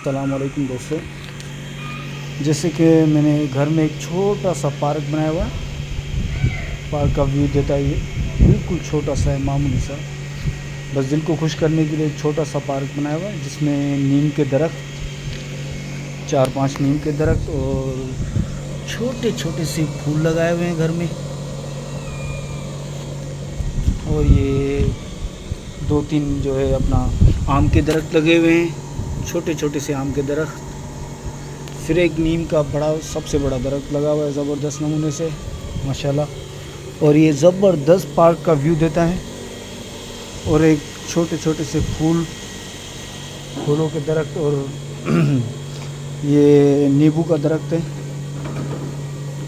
السلام علیکم دوستوں، جیسے کہ میں نے گھر میں ایک چھوٹا سا پارک بنایا ہوا ہے۔ پارک کا ویو دیتا ہے، یہ بالکل چھوٹا سا ہے، معمولی سا، بس دل کو خوش کرنے کے لیے ایک چھوٹا سا پارک بنایا ہوا ہے، جس میں نیم کے درخت، 4-5 نیم کے درخت اور چھوٹے چھوٹے سے پھول لگائے ہوئے ہیں گھر میں، اور یہ 2-3 جو ہے اپنا آم کے درخت لگے ہوئے ہیں، چھوٹے چھوٹے سے آم کے درخت، پھر ایک نیم کا سب سے بڑا درخت لگا ہوا ہے زبردست نمونے سے ماشاءاللہ، اور یہ زبردست پارک کا ویو دیتا ہے، اور ایک چھوٹے چھوٹے سے پھولوں کے درخت، اور یہ نیمبو کا درخت ہے،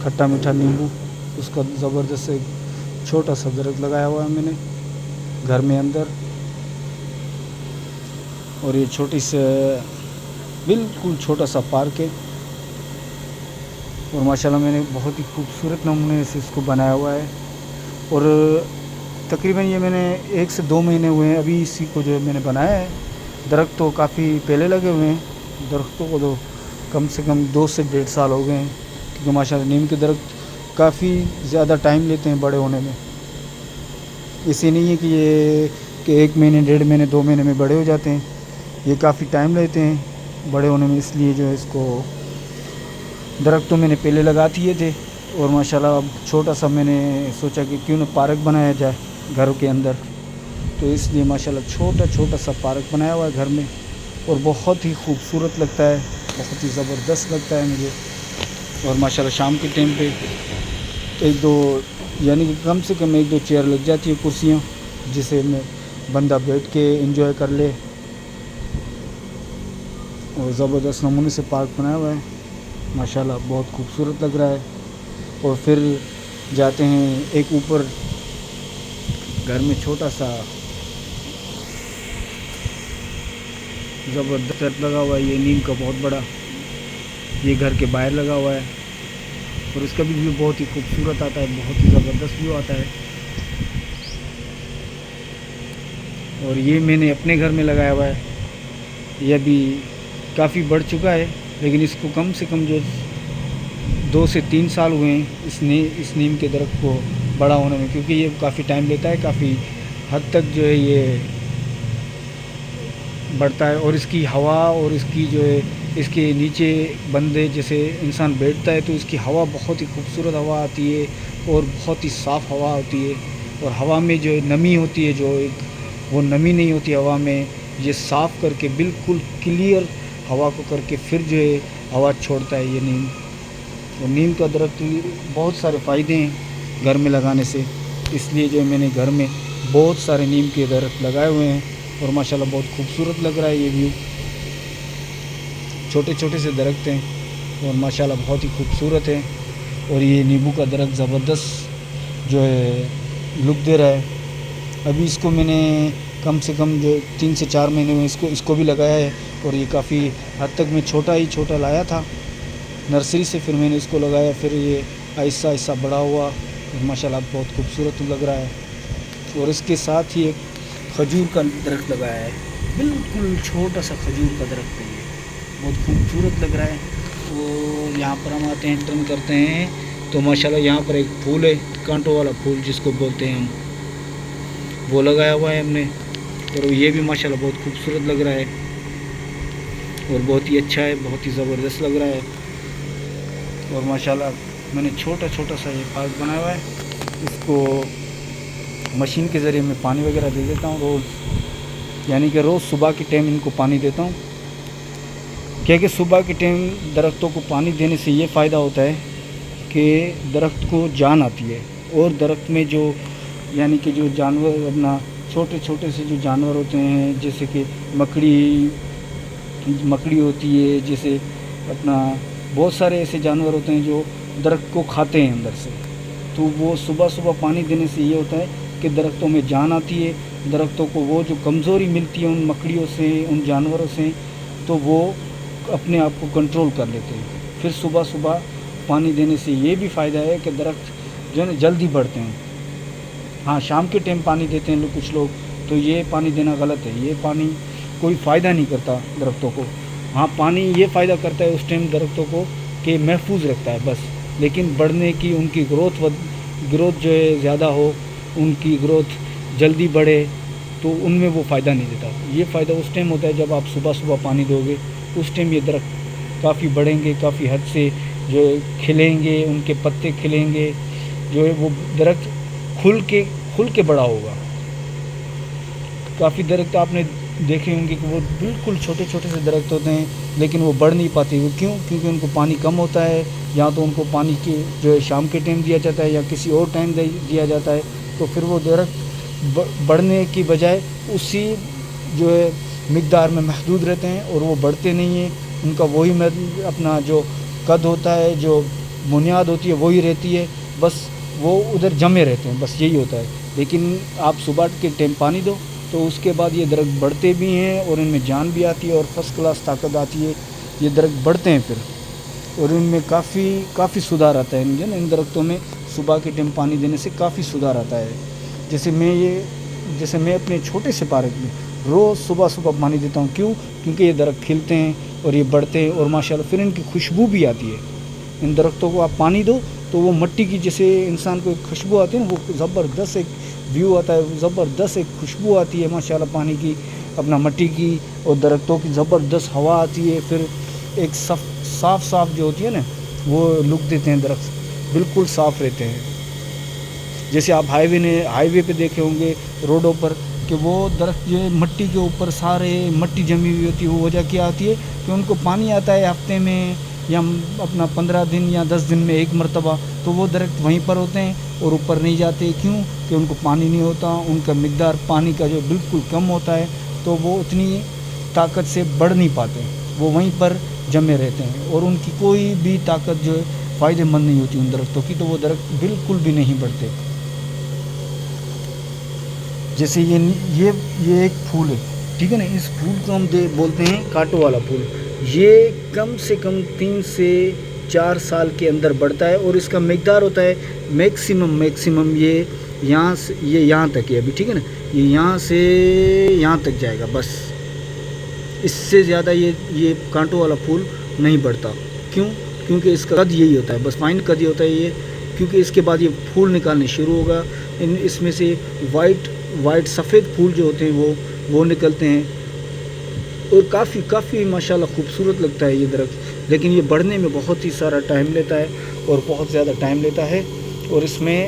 کھٹا میٹھا نیمبو، اس کا زبردست ایک چھوٹا سا درخت لگایا ہوا ہے میں نے گھر میں اندر، اور یہ چھوٹی سے بالکل چھوٹا سا پارک ہے، اور ماشاءاللہ میں نے بہت ہی خوبصورت نمونے سے اس کو بنایا ہوا ہے، اور تقریباً یہ میں نے 1 سے 2 مہینے ہوئے ہیں ابھی اسی کو جو میں نے بنایا ہے۔ درخت تو کافی پہلے لگے ہوئے ہیں، درختوں کو تو کم سے کم 2 سے 1.5 سال ہو گئے ہیں، کیونکہ ماشاءاللہ نیم کے درخت کافی زیادہ ٹائم لیتے ہیں بڑے ہونے میں، اسی نہیں ہے کہ یہ کہ 1 مہینے 1.5 مہینے 2 مہینے میں بڑے ہو جاتے ہیں، یہ کافی ٹائم لیتے ہیں بڑے ہونے میں، اس لیے جو ہے اس کو درخت تو میں نے پہلے لگا دیے تھے، اور ماشاءاللہ اب چھوٹا سا میں نے سوچا کہ کیوں نہ پارک بنایا جائے گھر کے اندر، تو اس لیے ماشاءاللہ چھوٹا سا پارک بنایا ہوا ہے گھر میں، اور بہت ہی خوبصورت لگتا ہے، بہت ہی زبردست لگتا ہے مجھے، اور ماشاءاللہ شام کے ٹائم پہ 1-2 یعنی کہ کم سے کم 1-2 چیئر لگ جاتی ہے، کرسیاں، جسے میں بندہ بیٹھ کے انجوائے کر لے، اور زبردست نمونے سے پارک بنایا ہوا ہے ماشاءاللہ، بہت خوبصورت لگ رہا ہے، اور پھر جاتے ہیں ایک اوپر گھر میں چھوٹا سا زبردست درخت لگا ہوا ہے، یہ نیم کا بہت بڑا، یہ گھر کے باہر لگا ہوا ہے، اور اس کا بھی ویو بہت ہی خوبصورت آتا ہے، بہت ہی زبردست ویو آتا ہے، اور یہ میں نے اپنے گھر میں لگایا ہوا ہے، یہ ابھی کافی بڑھ چکا ہے، لیکن اس کو کم سے کم جو 2 سے 3 سال ہوئے ہیں اس نیم کے درخت کو بڑا ہونے میں، کیونکہ یہ کافی ٹائم لیتا ہے، کافی حد تک جو ہے یہ بڑھتا ہے، اور اس کی ہوا اور اس کی جو ہے اس کے نیچے بندے جیسے انسان بیٹھتا ہے تو اس کی ہوا بہت ہی خوبصورت ہوا آتی ہے، اور بہت ہی صاف ہوا ہوتی ہے، اور ہوا میں جو نمی ہوتی ہے، جو ایک وہ نمی نہیں ہوتی ہوا میں، یہ صاف کر کے بالکل کلیئر ہوا کو کر کے پھر جو ہے ہوا چھوڑتا ہے یہ نیم، اور نیم کا درخت بہت سارے فائدے ہیں گھر میں لگانے سے، اس لیے جو میں نے گھر میں بہت سارے نیم کے درخت لگائے ہوئے ہیں، اور ماشاءاللہ بہت خوبصورت لگ رہا ہے یہ ویو، چھوٹے چھوٹے سے درخت ہیں، اور ماشاءاللہ بہت ہی خوبصورت ہے، اور یہ نیمبو کا درخت زبردست جو ہے لک دے رہا ہے، ابھی اس کو میں نے کم سے کم جو 3 سے 4 مہینے میں اس کو بھی لگایا ہے، اور یہ کافی حد تک میں چھوٹا لایا تھا نرسری سے، پھر میں نے اس کو لگایا، پھر یہ آہستہ آہستہ بڑا ہوا، اور ماشاءاللہ بہت خوبصورت لگ رہا ہے، اور اس کے ساتھ ہی ایک کھجور کا درخت لگایا ہے، بالکل چھوٹا سا کھجور کا درخت ہے، یہ بہت خوبصورت لگ رہا ہے، وہ یہاں پر ہم آتے ہیں ٹرن کرتے ہیں تو ماشاءاللہ یہاں پر ایک پھول ہے، کانٹوں والا پھول جس کو بولتے ہیں ہم، وہ لگایا ہوا ہے ہم نے، اور یہ بھی ماشاءاللہ بہت خوبصورت لگ رہا ہے، اور بہت ہی اچھا ہے، بہت ہی زبردست لگ رہا ہے، اور ماشاءاللہ میں نے چھوٹا سا یہ پارک بنایا ہوا ہے، اس کو مشین کے ذریعے میں پانی وغیرہ دے دیتا ہوں روز، یعنی کہ روز صبح کے ٹائم ان کو پانی دیتا ہوں، کیونکہ صبح کے ٹائم درختوں کو پانی دینے سے یہ فائدہ ہوتا ہے کہ درخت کو جان آتی ہے، اور درخت میں جو یعنی کہ جو جانور اپنا چھوٹے سے جو جانور ہوتے ہیں، جیسے کہ مکڑی ہوتی ہے، جیسے اپنا بہت سارے ایسے جانور ہوتے ہیں جو درخت کو کھاتے ہیں اندر سے، تو وہ صبح پانی دینے سے یہ ہوتا ہے کہ درختوں میں جان آتی ہے، درختوں کو وہ جو کمزوری ملتی ہے ان مکڑیوں سے، ان جانوروں سے، تو وہ اپنے آپ کو کنٹرول کر لیتے ہیں، پھر صبح پانی دینے سے یہ بھی فائدہ ہے کہ درخت جو ہے نا جلدی بڑھتے ہیں، ہاں شام کے ٹائم پانی دیتے ہیں کچھ لوگ، تو یہ پانی دینا غلط ہے، یہ پانی کوئی فائدہ نہیں کرتا درختوں کو، ہاں پانی یہ فائدہ کرتا ہے اس ٹائم درختوں کو کہ محفوظ رکھتا ہے بس، لیکن بڑھنے کی ان کی گروتھ جو ہے زیادہ ہو، ان کی گروتھ جلدی بڑھے تو ان میں وہ فائدہ نہیں دیتا۔ یہ فائدہ اس ٹائم ہوتا ہے جب آپ صبح صبح پانی دو گے، اس ٹائم یہ درخت کافی بڑھیں گے، کافی حد سے جو کھلیں گے، ان کے پتے کھلیں گے، جو ہے وہ درخت کھل کے بڑا ہوگا۔ کافی درخت آپ نے دیکھے ہوں گے کہ وہ بالکل چھوٹے چھوٹے سے درخت ہوتے ہیں، لیکن وہ بڑھ نہیں پاتے۔ وہ کیوں؟ کیونکہ ان کو پانی کم ہوتا ہے، یا تو ان کو پانی کی جو ہے شام کے ٹائم دیا جاتا ہے یا کسی اور ٹائم دیا جاتا ہے، تو پھر وہ درخت بڑھنے کی بجائے اسی جو ہے مقدار میں محدود رہتے ہیں اور وہ بڑھتے نہیں ہیں۔ ان کا وہی اپنا جو قد ہوتا ہے، جو بنیاد ہوتی ہے وہی رہتی ہے، بس وہ ادھر جمے رہتے ہیں، بس یہی ہوتا ہے۔ لیکن آپ صبح کے ٹائم پانی دو تو اس کے بعد یہ درخت بڑھتے بھی ہیں اور ان میں جان بھی آتی ہے اور فرسٹ کلاس طاقت آتی ہے، یہ درخت بڑھتے ہیں پھر، اور ان میں کافی سدھار آتا ہے۔ ان درختوں میں صبح کے ٹائم پانی دینے سے کافی سدھار آتا ہے۔ جیسے میں اپنے چھوٹے سے پارک میں روز صبح پانی دیتا ہوں۔ کیوں؟ کیونکہ یہ درخت کھلتے ہیں اور یہ بڑھتے ہیں، اور ماشاءاللہ پھر ان کی خوشبو بھی آتی ہے۔ ان درختوں کو آپ پانی دو تو وہ مٹی کی جیسے انسان کو ایک خوشبو آتی ہے نا، وہ زبردست ایک ویو آتا ہے، زبردست ایک خوشبو آتی ہے ماشاءاللہ پانی کی، اپنا مٹی کی، اور درختوں کی زبردست ہوا آتی ہے۔ پھر ایک صاف جو ہوتی ہے نا، وہ لک دیتے ہیں درخت، بالکل صاف رہتے ہیں۔ جیسے آپ ہائی وے پہ دیکھے ہوں گے روڈوں پر کہ وہ درخت جو ہے مٹی کے اوپر سارے مٹی جمی ہوئی ہوتی ہے۔ وہ وجہ کیا آتی ہے کہ ان کو پانی آتا ہے ہفتے میں یا اپنا 15 دن یا 10 دن میں ایک مرتبہ، تو وہ درخت وہیں پر ہوتے ہیں اور اوپر نہیں جاتے۔ کیوں؟ کہ ان کو پانی نہیں ہوتا، ان کا مقدار پانی کا جو بالکل کم ہوتا ہے، تو وہ اتنی طاقت سے بڑھ نہیں پاتے، وہ وہیں پر جمے رہتے ہیں، اور ان کی کوئی بھی طاقت جو ہے فائدہ مند نہیں ہوتی ان درختوں کی، تو وہ درخت بالکل بھی نہیں بڑھتے۔ جیسے یہ ایک پھول ہے، ٹھیک ہے نا، اس پھول کو ہم بولتے ہیں کانٹوں والا پھول۔ یہ کم سے کم 3 سے 4 سال کے اندر بڑھتا ہے، اور اس کا مقدار ہوتا ہے میکسیمم یہ یہاں تک ہے ابھی، ٹھیک ہے نا، یہ یہاں سے یہاں تک جائے گا، بس اس سے زیادہ یہ کانٹوں والا پھول نہیں بڑھتا۔ کیوں؟ کیونکہ اس کا قد یہی ہوتا ہے، بس فائن قد یہ ہوتا ہے یہ، کیونکہ اس کے بعد یہ پھول نکالنے شروع ہوگا، اس میں سے وائٹ سفید پھول جو ہوتے ہیں وہ نکلتے ہیں، اور کافی ماشاءاللہ خوبصورت لگتا ہے یہ درخت۔ لیکن یہ بڑھنے میں بہت ہی سارا ٹائم لیتا ہے، اور بہت زیادہ ٹائم لیتا ہے، اور اس میں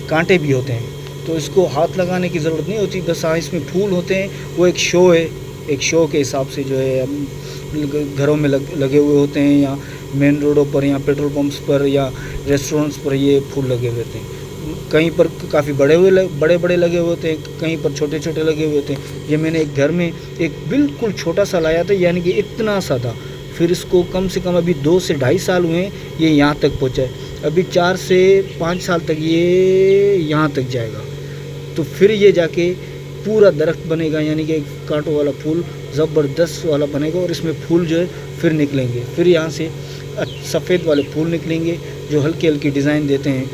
کانٹے بھی ہوتے ہیں، تو اس کو ہاتھ لگانے کی ضرورت نہیں ہوتی، بس اس میں پھول ہوتے ہیں، وہ ایک شو ہے، ایک شو کے حساب سے جو ہے گھروں میں لگے ہوئے ہوتے ہیں، یا مین روڈوں پر یا پیٹرول پمپس پر یا ریسٹورنٹس پر یہ پھول لگے ہوئے ہوتے ہیں۔ کہیں پر کافی بڑے لگے ہوئے ہوتے ہیں، کہیں پر چھوٹے لگے ہوئے ہوتے ہیں۔ یہ میں نے ایک گھر میں ایک بالکل چھوٹا سا لایا تھا، یعنی کہ اتنا سا تھا، پھر اس کو کم سے کم ابھی 2 سے 2.5 سال ہوئے ہیں یہ یہاں تک پہنچا ہے، ابھی 4 سے 5 سال تک یہ یہاں تک جائے گا، تو پھر یہ جا کے پورا درخت بنے گا، یعنی کہ ایک کانٹوں والا پھول زبردست والا بنے گا، اور اس میں پھول جو ہے پھر نکلیں گے، پھر یہاں سے سفید والے پھول نکلیں گے جو ہلکی ڈیزائن دیتے ہیں۔